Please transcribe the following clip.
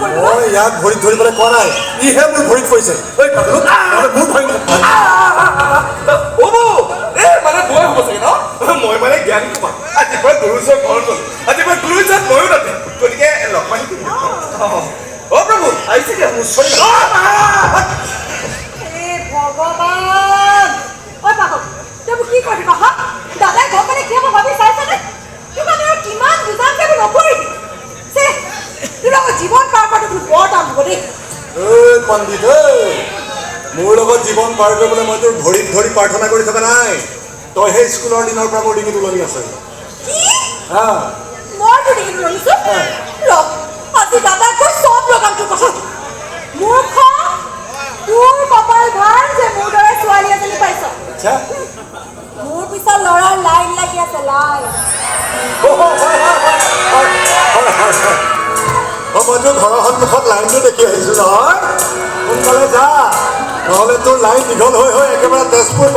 ইয়াক ভৰিত ধৰিবলৈ কোৱা নাই, ইহে মোৰ ভৰিত পৰিছে। মোৰ ভৰি মানে মই হ'ব চাগে ন? মই মানে জ্ঞানী তোমাৰ আজিৰ পৰা গুৰু ওচৰত ঘৰত গ'লো, আজিৰ পৰা গুৰু ওচৰত ময়ো তাতে, গতিকে লগ পাই অ প্ৰভু আহিছে দিয়া মোৰ ওচৰত। ভগৱান ঐ পাগল তই কি কৰিবা হা? দাদাই গম পালে কি হ'ব ভাবি চাইছানে? কিমান আৰু কিমান বুজাম যে নকৰিবি তোৰ লগত জীৱন পাৰ কৰাটো তোৰ বৰ টান হ'ব দেই। পণ্ডিত মোৰ লগত জীৱন পাৰ কৰিবলৈ মই তোৰ ভৰিত ধৰি প্ৰাৰ্থনা কৰি থকা নাই। তই সেই স্কুলৰ দিনৰ পৰা মোৰ ডিঙিত ওলমি আছে। মই তোৰ ডিঙিত ওলমিছো? আজি দাদাক কৈ চব লগাম তোৰ কথা। মূৰ্খ তোৰ কপাল ভাল যে মোৰ দৰে ছোৱালী এজনী পাইছ। মোৰ পিছত ল'ৰাৰ লাইন লাগি আছে লাইন। মইতো ঘৰৰ সন্মুখত লাইনটো দেখি আহিছো নহয়। সোনকালে যা নহ'লে তোৰ লাইন দীঘল হৈ হৈ একেবাৰে তেজপুৰ